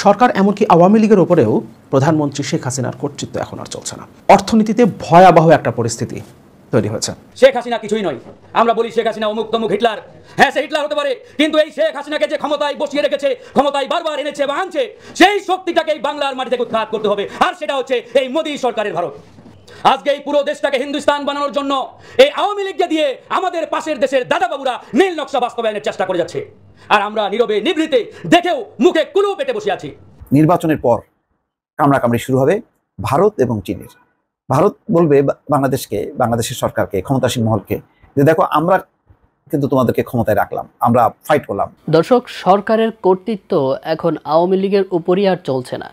সরকার এমনকি আওয়ামী লীগের ওপরেও প্রধানমন্ত্রী শেখ হাসিনার কর্তৃত্ব এখন আর চলছে না। অর্থনীতিতে ভয়াবহ একটা পরিস্থিতি তৈরি হয়েছে। শেখ হাসিনা কিছুই নয়। আমরা বলি শেখ হাসিনা অমুক তমুক হিটলার, হ্যাঁ সে হিটলার হতে পারে, কিন্তু এই শেখ হাসিনাকে যে ক্ষমতায় বসিয়ে রেখেছে, ক্ষমতায় বারবার এনেছে বা আনছে, সেই শক্তিটাকে এই বাংলার মাটি থেকে উৎখাত করতে হবে, আর সেটা হচ্ছে এই মোদী সরকারের ভারত। আজকে এই পুরো দেশটাকে হিন্দুস্তান বানানোর জন্য এই আওয়ামী লীগকে দিয়ে আমাদের পাশের দেশের দাদাবাবুরা নীল নকশা বাস্তবায়নের চেষ্টা করে যাচ্ছে, আর আমরা নীরবে নিভৃতে দেখেও মুখে কুলু পেটে বসে আছি। নির্বাচনের পর কামড়াকামড়ি শুরু হবে ভারত এবং চীনের। ভারত বলবে বাংলাদেশকে, বাংলাদেশের সরকারকে, ক্ষমতাসীন মহলকে যে দেখো আমরা কিন্তু তোমাদেরকে ক্ষমতায় রাখলাম, আমরা ফাইট করলাম। দর্শক, সরকারের কর্তৃত্ব এখন আওয়ামী লীগের উপরই আর চলছে না।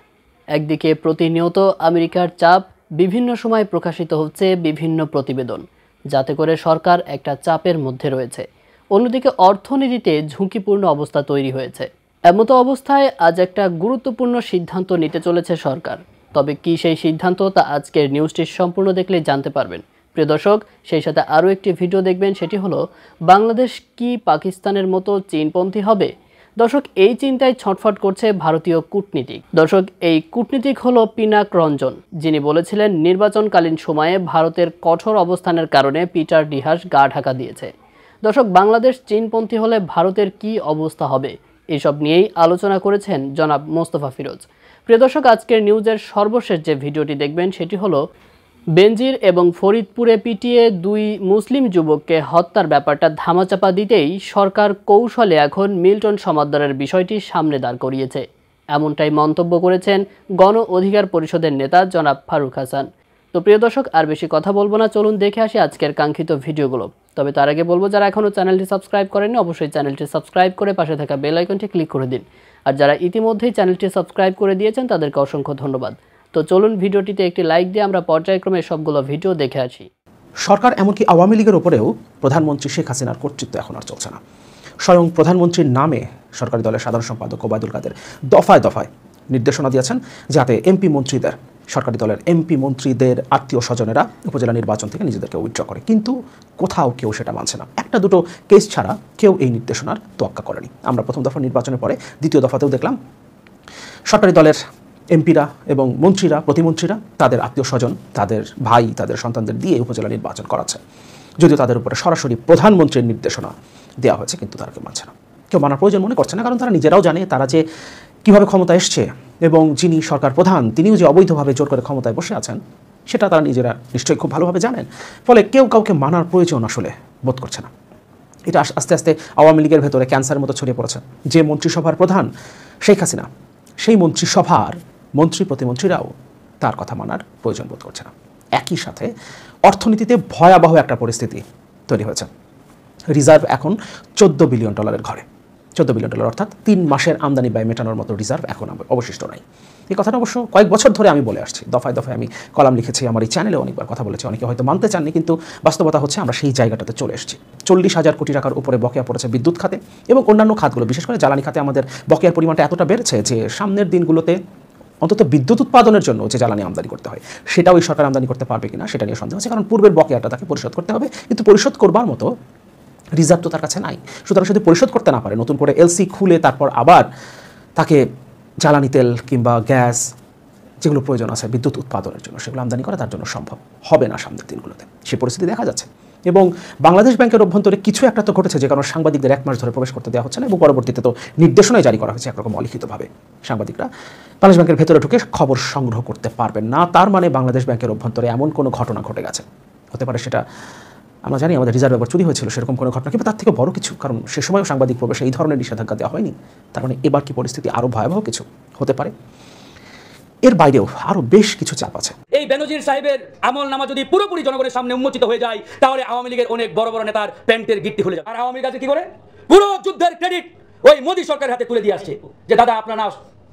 একদিকে প্রতিনিয়ত আমেরিকার চাপ, বিভিন্ন সময় প্রকাশিত হচ্ছে বিভিন্ন প্রতিবেদন, যাতে করে সরকার একটা চাপের মধ্যে রয়েছে। অন্যদিকে অর্থনীতিতে ঝুঁকিপূর্ণ অবস্থা তৈরি হয়েছে। এমতো অবস্থায় আজ একটা গুরুত্বপূর্ণ সিদ্ধান্ত নিতে চলেছে সরকার। তবে কি সেই সিদ্ধান্ত, তা আজকের নিউজটি সম্পূর্ণ দেখলেই জানতে পারবেন। প্রিয় দর্শক, সেই সাথে আরও একটি ভিডিও দেখবেন, সেটি হলো বাংলাদেশ কি পাকিস্তানের মতো চীনপন্থী হবে? দর্শক, এই চিন্তায় ছটফট করছে ভারতীয় কূটনীতিক। দর্শক, এই কূটনীতিক হলো পিনাক রঞ্জন, যিনি বলেছিলেন নির্বাচনকালীন সময়ে ভারতের কঠোর অবস্থানের কারণে পিটার ডিহাস গা ঢাকা দিয়েছে। দর্শক, বাংলাদেশ চীনপন্থী হলে ভারতের কি অবস্থা হবে, এসব নিয়েই আলোচনা করেছেন জনাব মোস্তফা ফিরোজ। প্রিয় দর্শক, আজকের নিউজের সর্বশেষ যে ভিডিওটি দেখবেন সেটি হলো বেনজির এবং ফরিদপুরে পিটিয়ে দুই মুসলিম যুবককে হত্যার ব্যাপারটা ধামাচাপা দিতেই সরকার কৌশলে এখন মিল্টন সমাদদারের বিষয়টি সামনে দাঁড় করিয়েছে। এমনটাই মন্তব্য করেছেন গণ অধিকার পরিষদের নেতা জনাব ফারুক হাসান। তো প্রিয় দর্শক, আর বেশি কথা বলবো না, চলুন দেখে আসি আজকের কাঙ্ক্ষিত ভিডিওগুলো। তবে তার আগে বলবো, যারা এখনও চ্যানেলটি সাবস্ক্রাইব করেননি অবশ্যই চ্যানেলটি সাবস্ক্রাইব করে পাশে থাকা বেল আইকনটি ক্লিক করে দিন। আর যারা ইতিমধ্যেই চ্যানেলটি সাবস্ক্রাইব করে দিয়েছেন তাদেরকে অসংখ্য ধন্যবাদ। তো চলুন ভিডিওটিতে একটি লাইক দিয়ে আমরা পর্যায়ক্রমে সবগুলো ভিডিও দেখে আসি। সরকার এমনকি আওয়ামী লীগের ওপরেও প্রধানমন্ত্রী শেখ হাসিনার কর্তৃত্ব এখন আর চলছে না। স্বয়ং প্রধানমন্ত্রীর নামে সরকারি দলের সাধারণ সম্পাদক ওবায়দুল কাদের দফায় দফায় নির্দেশনা দিয়েছেন যাতে এমপি মন্ত্রীদের, সরকারি দলের এমপি মন্ত্রীদের আত্মীয় স্বজনেরা উপজেলা নির্বাচন থেকে নিজেদেরকে উইথড্র করে, কিন্তু কোথাও কেউ সেটা মানছে না। একটা দুটো কেস ছাড়া কেউ এই নির্দেশনার তোয়াক্কা করেনি। আমরা প্রথম দফা নির্বাচনের পরে দ্বিতীয় দফাতেও দেখলাম সরকারি দলের এমপিরা এবং মন্ত্রীরা, প্রতিমন্ত্রীরা তাদের আত্মীয় স্বজন, তাদের ভাই, তাদের সন্তানদের দিয়ে উপজেলা নির্বাচন করাচ্ছে, যদিও তাদের উপরে সরাসরি প্রধানমন্ত্রীর নির্দেশনা দেওয়া হয়েছে, কিন্তু তারা কেউ মানছে না, কেউ মানার প্রয়োজন মনে করছে না। কারণ তারা নিজেরাও জানে তারা যে কীভাবে ক্ষমতা এসছে এবং যিনি সরকার প্রধান তিনিও যে অবৈধভাবে জোর করে ক্ষমতায় বসে আছেন সেটা তারা নিজেরা নিশ্চয়ই খুব ভালোভাবে জানেন। ফলে কেউ কাউকে মানার প্রয়োজন আসলে বোধ করছে না। এটা আস্তে আস্তে আওয়ামী লীগের ভেতরে ক্যান্সারের মতো ছড়িয়ে পড়েছে। যে মন্ত্রিসভার প্রধান শেখ হাসিনা, সেই মন্ত্রিসভার মন্ত্রী প্রতিমন্ত্রীরাও তার কথা মানার প্রয়োজন বোধ করছে না। একই সাথে অর্থনীতিতে ভয়াবহ একটা পরিস্থিতি তৈরি হয়েছে। রিজার্ভ এখন $14 বিলিয়ন ঘরে। $14 বিলিয়ন অর্থাৎ 3 মাসের আমদানি ব্যয় মেটানোর মতো রিজার্ভ এখন অবশিষ্ট নাই। এই কথাটা অবশ্য কয়েক বছর ধরে আমি বলে আসছি, দফায় দফায় আমি কলাম লিখেছি, আমার এই চ্যানেলে অনেকবার কথা বলেছি। অনেকে হয়তো মানতে চাননি, কিন্তু বাস্তবতা হচ্ছে আমরা সেই জায়গাটাতে চলে এসেছি। 40,000 কোটি টাকার উপরে বকেয়া পড়েছে বিদ্যুৎ খাতে এবং অন্যান্য খাতগুলো, বিশেষ করে জ্বালানি খাতে আমাদের বকেয়ার পরিমাণটা এতটা বেড়েছে যে সামনের দিনগুলোতে অন্তত বিদ্যুৎ উৎপাদনের জন্য যে জ্বালানি আমদানি করতে হয় সেটাও এই সরকার আমদানি করতে পারবে কিনা সেটা নিয়ে সন্দেহ আছে। কারণ পূর্বের বকেয়াটা তাকে পরিশোধ করতে হবে, কিন্তু পরিশোধ করবার মতো রিজার্ভ তো তার কাছে নাই। সুতরাং যদি পরিশোধ করতে না পারে, নতুন করে এলসি খুলে তারপর আবার তাকে জ্বালানি তেল কিংবা গ্যাস যেগুলো প্রয়োজন আছে বিদ্যুৎ উৎপাদনের জন্য সেগুলো আমদানি করা তার জন্য সম্ভব হবে না সামনের দিনগুলোতে। সেই পরিস্থিতি দেখা যাচ্ছে। এবং বাংলাদেশ ব্যাংকের অভ্যন্তরে কিছু একটা তো ঘটেছে, যে কারণে সাংবাদিকদের 1 মাস ধরে প্রবেশ করতে দেওয়া হচ্ছে না, এবং পরবর্তীতে তো নির্দেশনাই জারি করা হয়েছে একরকম অলিখিতভাবে। সাংবাদিকরা বাংলাদেশ ব্যাংকের ভেতরে ঢুকে খবর সংগ্রহ করতে পারবেন না। তার মানে বাংলাদেশ ব্যাংকের অভ্যন্তরে এমন কোনো ঘটনা ঘটে গেছে, হতে পারে সেটা আমরা জানি আমাদের রিজার্ভ এবার চুরি হয়েছিল, সেরকম কোনো ঘটনা, কিন্তু তার থেকে বড় কিছু, কারণ সে সময়ও সাংবাদিক প্রবেশে এই ধরনের নিষেধাজ্ঞা দেওয়া হয়নি। তার মানে এবার কি পরিস্থিতি আরও ভয়াবহ কিছু হতে পারে। এর বাইরেও আরও বেশ কিছু চাপ আছে। এই বেনজির সাহেবের আমল নামা যদি পুরোপুরি জনগণের সামনে উন্মোচিত হয়ে যায়, তাহলে আওয়ামী লীগের অনেক বড় বড় নেতার প্যান্টের গিট্টি খুলে যায়। আর আওয়ামী লীগ কি করে পুরো যুদ্ধের ক্রেডিট ওই মোদী সরকারের হাতে তুলে দিয়ে আসছে, যে দাদা আপনারা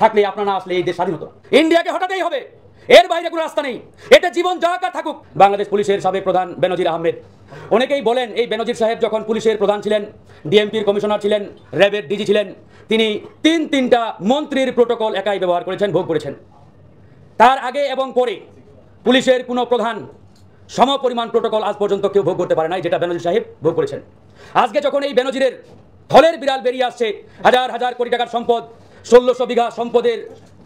থাকলে, আপনারা আসলে এই দেশ স্বাধীন হতো। ইন্ডিয়াকে হটাতেই হবে, এর বাইরে কোনো রাস্তা নেই। এটা জীবন যাকার থাকুক। বাংলাদেশ পুলিশের সাবেক প্রধান বেনজির আহমেদ, অনেকেই বলেন এই বেনজির সাহেব যখন পুলিশের প্রধান ছিলেন, ডিএমপির কমিশনার ছিলেন, র্যাবের ডিজি ছিলেন, তিনি তিনটা মন্ত্রীর প্রোটোকল একাই ব্যবহার করেছেন, ভোগ করেছেন। তার আগে এবং পরে পুলিশের কোনো প্রধান সমপরিমাণ প্রোটোকল আজ পর্যন্ত কেউ ভোগ করতে পারে নাই, যেটা বেনজির সাহেব ভোগ করেছেন। আজকে যখন এই বেনজিরের থলের বিড়াল বেরিয়ে আসছে, হাজার হাজার কোটি টাকার সম্পদ, 1600 বিঘা সম্পদের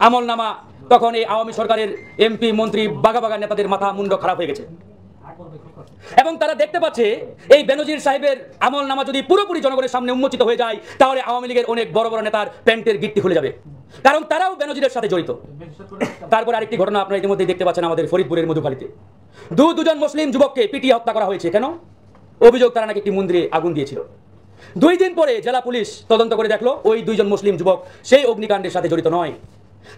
আমলনামা, তখন এই আওয়ামী সরকারের এমপি মন্ত্রী বাগা বাগা নেতাদের মাথা মুন্ড খারাপ হয়ে গেছে এবং তারা দেখতে পাচ্ছে এই বেনজির সাহেবের আমলনামা যদি পুরোপুরি জনগণের সামনে উন্মোচিত হয়ে যায় তাহলে আওয়ামী লীগের অনেক বড় বড় নেতার প্যান্টের গিট্টি খুলে যাবে, কারণ তারাও বেনজিরের সাথে জড়িত। তারপর আরেকটি ঘটনা আপনারা ইতিমধ্যেই দেখতে পাচ্ছেন আমাদের ফরিদপুরের মধুখালীতে দুজন মুসলিম যুবককে পিটিয়ে হত্যা করা হয়েছে। কেন? অভিযোগ তারা নাকি একটি মন্দিরে আগুন দিয়েছিল। 2 দিন পরে জেলা পুলিশ তদন্ত করে দেখলো ওই 2জন মুসলিম যুবক সেই অগ্নিকাণ্ডের সাথে জড়িত নয়।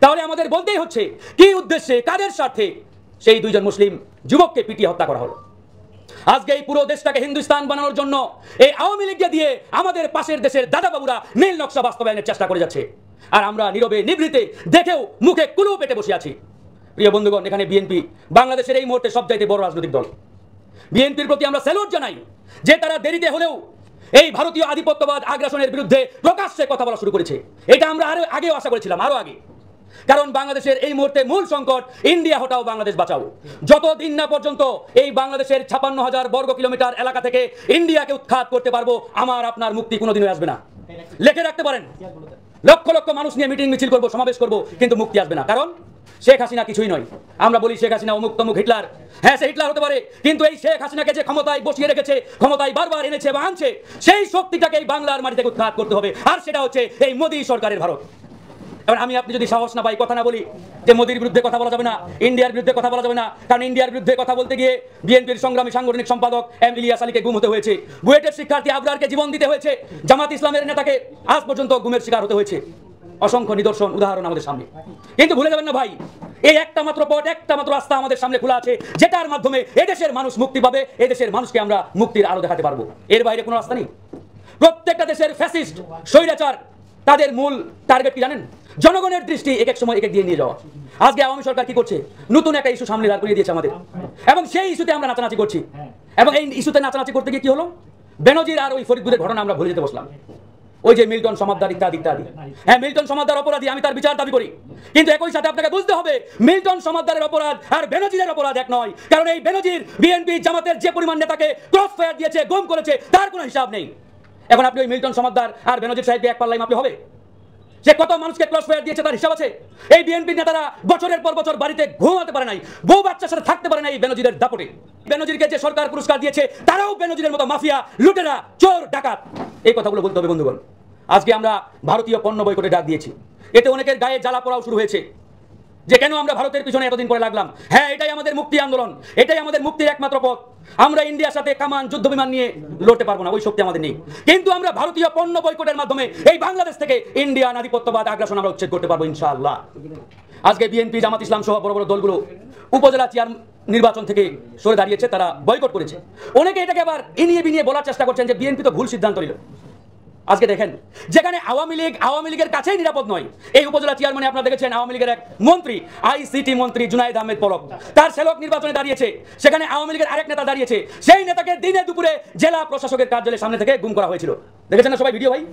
তাহলে আমাদের বলতেই হচ্ছে কি উদ্দেশ্যে, কাদের স্বার্থে সেই 2জন মুসলিম যুবককে পিটিয়ে হত্যা করা হলো। আজকে এই পুরো দেশটাকে হিন্দুস্তান বানানোর জন্য এই আওয়ামী লীগকে দিয়ে আমাদের পাশের দেশের দাদাবাবুরা নীল নকশা বাস্তবায়নের চেষ্টা করে যাচ্ছে, আর আমরা নীরবে নিভৃতে দেখেও মুখে কুলু পেটে বসে আছি। প্রিয় বন্ধুগণ, এখানে বিএনপি বাংলাদেশের এই মুহূর্তে সবচাইতে বড় রাজনৈতিক দল। বিএনপির প্রতি আমরা স্যালুট জানাই যে তারা দেরিতে হলেও এই ভারতীয় আধিপত্যবাদ আগ্রাসনের বিরুদ্ধে প্রকাশ্যে কথা বলা শুরু করেছে। এটা আমরা আরো আগেও আশা করেছিলাম, আরো আগে। কারণ বাংলাদেশের এই মুহূর্তে মূল সংকট ইন্ডিয়া হটাও বাংলাদেশ বাঁচাও। যতদিন না পর্যন্ত এই বাংলাদেশের 56,000 বর্গ কিলোমিটার এলাকা থেকে ইন্ডিয়াকে উৎখাত করতে পারবো, আমার আপনার মুক্তি কোনোদিনই আসবে না। লিখে রাখতে পারেন, লক্ষ লক্ষ মানুষ নিয়ে মিটিং মিছিল করবো, সমাবেশ করবো, কিন্তু মুক্তি আসবে না। কারণ শেখ হাসিনা কিছুই নয়। আমরা বলি শেখ হাসিনা অমুক তমুক হিটলার, হ্যাঁ সে হিটলার হতে পারে, কিন্তু এই শেখ হাসিনাকে যে ক্ষমতায় বসিয়ে রেখেছে, ক্ষমতায় বারবার এনেছে বা আনছে, সেই শক্তিটাকে এই বাংলার মাটি থেকে উৎখাত করতে হবে, আর সেটা হচ্ছে এই মোদী সরকারের ভারত। এবার আমি আপনি যদি সাহস না পাই, কথা না বলি যে মোদির বিরুদ্ধে কথা বলা যাবে না, ইন্ডিয়ার বিরুদ্ধে কথা বলা যাবে না, কারণ ইন্ডিয়ার বিরুদ্ধে কথা বলতে গিয়ে বিএনপির সংগ্রামী সাংগঠনিক সম্পাদক এম ইলিয়াস আলীকে গুম হতে হয়েছে, বুয়েটের শিক্ষার্থী আবরারকে জীবন দিতে হয়েছে, জামাত ইসলামের নেতাকে আজ পর্যন্ত গুমের শিকার হতে হয়েছে। অসংখ্য নিদর্শন উদাহরণ আমাদের সামনে। কিন্তু ভুলে যাবেন না ভাই, এই একটা মাত্র পথ, একটা মাত্র রাস্তা আমাদের সামনে খোলা আছে, যেটার মাধ্যমে এদেশের মানুষ মুক্তি পাবে, এদেশের মানুষকে আমরা মুক্তির আলো দেখাতে পারবো। এর বাইরে কোনো রাস্তা নেই। প্রত্যেকটা দেশের ফ্যাসিস্ট স্বৈরাচার তাদের মূল টার্গেট কি জানেন? জনগণের দৃষ্টি এক এক সময় এক এক দিয়ে নিয়ে যাওয়া। আজকে আওয়ামী সরকার কি করছে? নতুন একটা ইস্যু সামনে দাঁড় করিয়ে দিয়েছে আমাদের, এবং সেই ইস্যুতে আমরা নাচানাচি করছি। এবং এই ইস্যুতে নাচানাচি করতে গিয়ে কি হলো? বেনজির আর ওই ফরিদপুরের ঘটনা আমরা ভুলে যেতে বসলাম। ওই যে মিল্টন সমাদদার ইত্যাদি ইত্যাদি। হ্যাঁ, মিল্টন সমাদদার অপরাধী, আমি তার বিচার দাবি করি, কিন্তু একই সাথে আপনাকে বুঝতে হবে মিল্টন সমাদদারের অপরাধ আর বেনজিরের অপরাধ এক নয়। কারণ এই বেনজির বিএনপি জামাতের যে পরিমাণ নেতাকে ক্রস ফায়ার দিয়েছে, গুম করেছে, তার কোনো হিসাব নেই। এখন আপনি ওই মিল্টন সমাদদার আর বেনজির সাহেবকে এক পাল্লায় মাপলে হবে? যে কত মানুষকে ক্রস ফায়ার দিয়েছে তার হিসাব আছে। এই বিএনপি নেতারা বছরের পর বছর বাড়িতে ঘুমাতে পারে নাই, বউ বাচ্চার সাথে থাকতে পারে নাই বেনজিরের দাপটে। বেনজিরকে যে সরকার পুরস্কার দিয়েছে তারাও বেনজিরের মতো মাফিয়া, লুটেরা, চোর, ডাকাত। এই কথাগুলো বলতে হবে বন্ধুগণ। আজকে আমরা ভারতীয় পণ্য বয়কটে ডাক দিয়েছি, এতে অনেকের গায়ে জ্বালা পোড়াও শুরু হয়েছে যে কেন আমরা ভারতের পিছনে এতদিন পরে লাগলাম। হ্যাঁ, এটাই আমাদের মুক্তি আন্দোলন, এটাই আমাদের মুক্তির একমাত্র পথ। আমরা ইন্ডিয়ার সাথে কামান যুদ্ধ বিমান নিয়ে লড়তে পারবো না, ওই শক্তি আমাদের নেই, কিন্তু আমরা ভারতীয় পণ্য বয়কটের মাধ্যমে এই বাংলাদেশ থেকে ইন্ডিয়ান আধিপত্যবাদ আগ্রাসন আমরা উচ্ছেদ করতে পারবো ইনশাআল্লাহ। আজকে বিএনপি, জামাত ইসলাম সহ বড় বড় দলগুলো উপজেলা চেয়ার নির্বাচন থেকে সরে দাঁড়িয়েছে, তারা বয়কট করেছে। অনেকে এটাকে আবার ইনিয়ে বিনিয়ে বলার চেষ্টা করছেন যে বিএনপি তো ভুল সিদ্ধান্ত নিল। আজকে দেখেন, যেখানে আওয়ামী লীগের কাছেই নিরাপদ নয়, এই উপজেলা চেয়ারম্যানে আপনারা দেখেছেন আওয়ামী লীগের এক মন্ত্রী, আইসিটি মন্ত্রী জুনায়েদ আহমেদ পলক, তার সেলক নির্বাচনে দাঁড়িয়েছে, সেখানে আওয়ামী লীগের আরেক নেতা দাঁড়িয়েছে, সেই নেতাকে দিনে দুপুরে জেলা প্রশাসকের কার্যালয়ের সামনে থেকে গুম করা হয়েছিল। দেখেছেন না সবাই ভিডিও ভাই?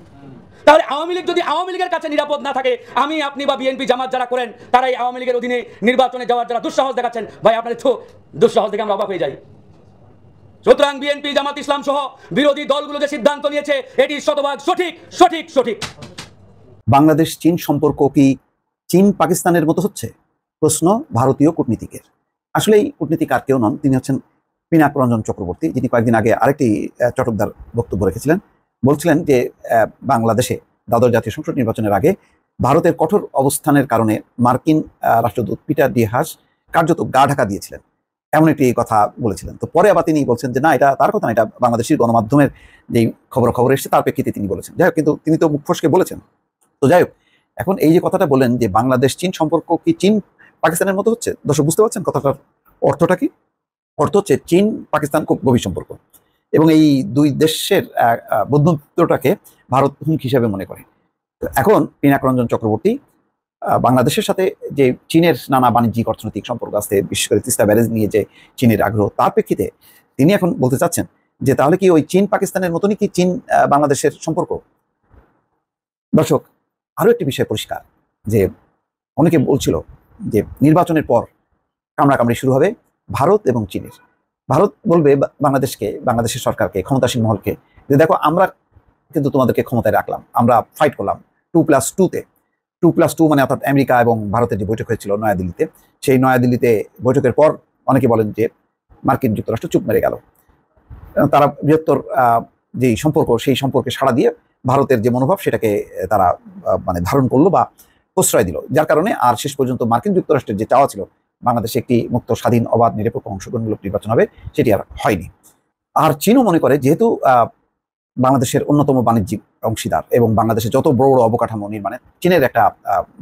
তাহলে আওয়ামী লীগ যদি আওয়ামী লীগের কাছে নিরাপদ না থাকে, আমি আপনি বা বিএনপি জামাত যারা করেন তারা এই আওয়ামী লীগের অধীনে নির্বাচনে যাওয়ার যারা দুঃসাহস দেখাচ্ছেন, ভাই আপনাদের তো দুঃসাহস দেখে আমরা অবাক হয়ে যাই। সুতরাং বিএনপি, জামাত ইসলাম সহ বিরোধী দলগুলো যে সিদ্ধান্ত নিয়েছে এটি শতভাগ সঠিক সঠিক সঠিক। বাংলাদেশ চীন সম্পর্ক কি চীন পাকিস্তানের মতো হচ্ছে? প্রশ্ন ভারতীয় কূটনীতিকের। আসলে এই কূটনীতিক আর কেউ নন, তিনি হচ্ছেন পিনাক রঞ্জন চক্রবর্তী, যিনি কয়েকদিন আগে আরেকটি চটকদার বক্তব্য রেখেছিলেন। বলছিলেন যে বাংলাদেশে দ্বাদশ জাতীয় সংসদ নির্বাচনের আগে ভারতের কঠোর অবস্থানের কারণে মার্কিন রাষ্ট্রদূত পিটার ডি হাস কার্যত গা ঢাকা দিয়েছিলেন, এমন একটি কথা বলেছিলেন। তো পরে আবার তিনি বলছেন যে না, এটা তার কথা না, এটা বাংলাদেশের গণমাধ্যমের যেই খবর এসেছে তার প্রেক্ষিতে তিনি বলেছেন। যাই হোক, কিন্তু তিনি তো মুখ ফসকে বলেছেন। তো যাই হোক, এখন এই যে কথাটা বললেন যে বাংলাদেশ চীন সম্পর্ক কি চীন পাকিস্তানের মতো হচ্ছে, দর্শক বুঝতে পারছেন কথাটার অর্থটা কি? অর্থ হচ্ছে চীন পাকিস্তান খুব গভীর সম্পর্ক, এবং এই দুই দেশের বন্ধুত্বটাকে ভারত হুমকি হিসাবে মনে করে। এখন পিনাক রঞ্জন চক্রবর্তী বাংলাদেশের সাথে যে চীনের নানা বাণিজ্যিক অর্থনৈতিক সম্পর্ক আছে, বিশেষ করে তিস্তা ব্যারেজ নিয়ে যে চীনের আগ্রহ, তার প্রেক্ষিতে তিনি এখন বলতে চাচ্ছেন যে তাহলে কি ওই চীন পাকিস্তানের মতনই কি চীন বাংলাদেশের সম্পর্ক? দর্শক, আরো একটি বিষয় পরিষ্কার যে অনেকে বলছিল যে নির্বাচনের পর কামড়াকামড়ি শুরু হবে ভারত এবং চীনের। ভারত বলবে বাংলাদেশকে, বাংলাদেশের সরকারকে, ক্ষমতাসীন মহলকে যে দেখো আমরা কিন্তু তোমাদেরকে ক্ষমতায় রাখলাম, আমরা ফাইট করলাম 2+2-তে, 2+2 মানে অর্থাৎ আমেরিকা এবং ভারতের যে বৈঠক হয়েছিল নয়াদিল্লিতে, সেই নয়াদিল্লিতে বৈঠকের পর অনেকে বলেন যে মার্কিন যুক্তরাষ্ট্র চুপ মেরে গেল। তারা বৃহত্তর যেই সম্পর্ক, সেই সম্পর্কে সাড়া দিয়ে ভারতের যে মনোভাব সেটাকে তারা মানে ধারণ করলো বা প্রশ্রয় দিল, যার কারণে আর শেষ পর্যন্ত মার্কিন যুক্তরাষ্ট্রের যে চাওয়া ছিল বাংলাদেশে একটি মুক্ত, স্বাধীন, অবাধ, নিরপেক্ষ, অংশগ্রহণমূলক নির্বাচন হবে, সেটি আর হয়নি। আর চীনও মনে করে যেহেতু বাংলাদেশের অন্যতম বাণিজ্যিক অংশীদার এবং বাংলাদেশে যত বড় বড় অবকাঠামো নির্মাণে চীনের একটা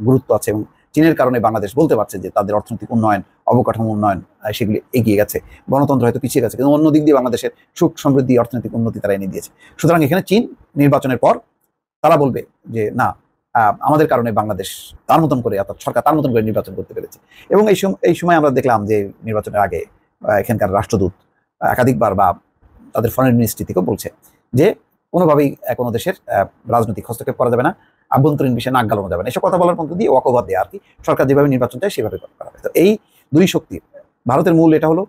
গুরুত্ব আছে এবং চীনের কারণে বাংলাদেশ বলতে পারছে যে তাদের অর্থনৈতিক উন্নয়ন, অবকাঠামো উন্নয়ন সেগুলি এগিয়ে গেছে, গণতন্ত্র হয়তো পিছিয়ে গেছে, কিন্তু অন্য দিক দিয়ে বাংলাদেশের সুখ সমৃদ্ধি, অর্থনৈতিক উন্নতি তারা এনে দিয়েছে। সুতরাং এখানে চীন নির্বাচনের পর তারা বলবে যে না, আমাদের কারণে বাংলাদেশ তার মতন করে, অর্থাৎ সরকার তার মতন করে নির্বাচন করতে পেরেছে। এবং এই সময় আমরা দেখলাম যে নির্বাচনের আগে এখানকার রাষ্ট্রদূত একাধিকবার বা তাদের ফরেন মিনিস্ট্রি থেকেও বলছে যে কোনোভাবেই কোনো দেশের রাজনৈতিক হস্তক্ষেপ করা যাবে না, আভ্যন্তরীণ বিষয়ে নাক গালানো যাবে না, এসব কথা বলার মধ্য দিয়ে ওয়াকওভার দেয় আর কি, সরকার যেভাবে নির্বাচন চায় সেভাবে করা হবে। তো এই দুই শক্তির ভারতের মূল এটা হলো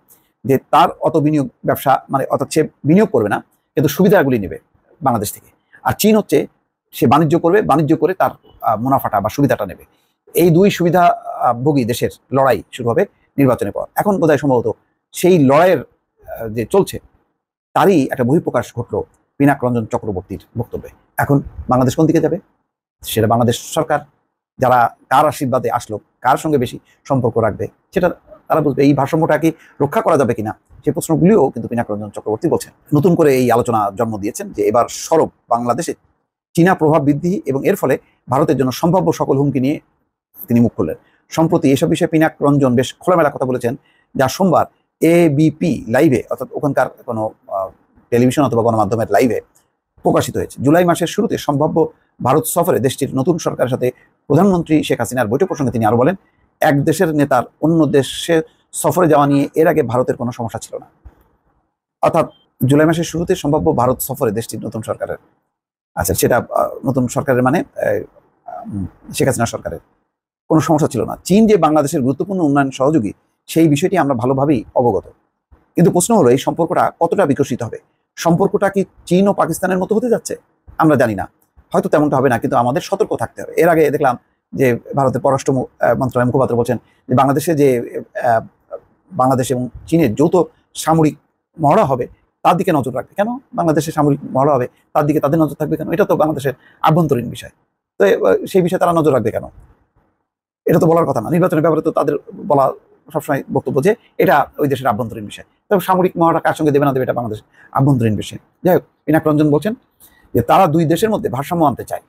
যে তার অত বিনিয়োগ ব্যবসা মানে অর্থাৎ সে বিনিয়োগ করবে না, কিন্তু সুবিধাগুলি নেবে বাংলাদেশ থেকে। আর চীন হচ্ছে সে বাণিজ্য করবে, বাণিজ্য করে তার মুনাফাটা বা সুবিধাটা নেবে। এই দুই সুবিধাভোগী দেশের লড়াই শুরু হবে নির্বাচনের পর। এখন বোধহয় সম্ভবত সেই লড়াইয়ের যে চলছে তারই একটা বহিঃপ্রকাশ ঘটলো পিনাক রঞ্জন চক্রবর্তীর বক্তব্যে। এখন বাংলাদেশ কোন দিকে যাবে সেটা বাংলাদেশ সরকার, যারা কার আশীর্বাদে আসলো, কার সঙ্গে বেশি সম্পর্ক রাখবে সেটা তারা বুঝবে। এই ভারসাম্যটা কি রক্ষা করা যাবে কিনা সেই প্রশ্নগুলিও কিন্তু পিনাক রঞ্জন চক্রবর্তী বলছেন। নতুন করে এই আলোচনা জন্ম দিয়েছেন যে এবার সরব বাংলাদেশে চীনা প্রভাব বৃদ্ধি এবং এর ফলে ভারতের জন্য সম্ভাব্য সকল হুমকি নিয়ে তিনি মুখ খুললেন। সম্প্রতি এসব বিষয়ে পিনাক রঞ্জন বেশ খোলামেলা কথা বলেছেন, যা সোমবার এবিপি লাইভে, অর্থাৎ ওখানকার কোনো টেলিভিশন অথবা গণমাধ্যমের লাইভে প্রকাশিত হয়েছে। জুলাই মাসের শুরুতে সম্ভাব্য ভারত সফরে দেশটির নতুন সরকারের সাথে প্রধানমন্ত্রী শেখ হাসিনার বৈঠক প্রসঙ্গে তিনি আরো বলেন, এক দেশের নেতার অন্য দেশে সফরে যাওয়া নিয়ে এর আগে ভারতের কোনো সমস্যা ছিল না। অর্থাৎ জুলাই মাসের শুরুতে সম্ভাব্য ভারত সফরে দেশটির নতুন সরকারের, আচ্ছা সেটা নতুন সরকারের মানে শেখ হাসিনা সরকারের কোনো সমস্যা ছিল না। চীন যে বাংলাদেশের গুরুত্বপূর্ণ উন্নয়ন সহযোগী সেই বিষয়টি আমরা ভালোভাবেই অবগত, কিন্তু প্রশ্ন হলো এই সম্পর্কটা কতটা বিকশিত হবে। সম্পর্কটা কি চীন ও পাকিস্তানের মতো হতে যাচ্ছে আমরা জানি না, হয়তো তেমনটা হবে না, কিন্তু আমাদের সতর্ক থাকতে হবে। এর আগে দেখলাম যে ভারতের পররাষ্ট্র মন্ত্রণালয়ের মুখপাত্র বলছেন যে বাংলাদেশে যে বাংলাদেশ এবং চীনের যৌথ সামরিক মহড়া হবে তার দিকে নজর রাখবে কেন, বাংলাদেশের সামরিক মহড়া হবে তার দিকে তাদের নজর থাকবে কেন, এটা তো বাংলাদেশের আভ্যন্তরীণ বিষয়, তো সেই বিষয়ে তারা নজর রাখবে কেন, এটা তো বলার কথা না। নির্বাচনের ব্যাপারে তো তাদের বলা সবসময় বক্তব্য যে এটা ওই দেশের আভ্যন্তরীণ বিষয়, তবে সামরিক মহড়া কার সঙ্গে দেবে না দেবে এটা বাংলাদেশের আভ্যন্তরীণ বিষয়। যাই হোক, পিনাক রঞ্জন বলছেন যে তারা দুই দেশের মধ্যে ভারসাম্য আনতে চায়।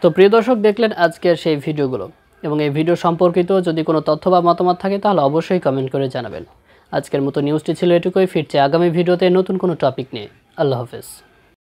তো প্রিয় দর্শক, দেখলেন আজকের সেই ভিডিওগুলো, এবং এই ভিডিও সম্পর্কিত যদি কোনো তথ্য বা মতামত থাকে তাহলে অবশ্যই কমেন্ট করে জানাবেন। আজকের মতো নিউজটি ছিল এটুকুই, ফিরছে আগামী ভিডিওতে নতুন কোনো টপিক নিয়ে। আল্লাহ হাফেজ।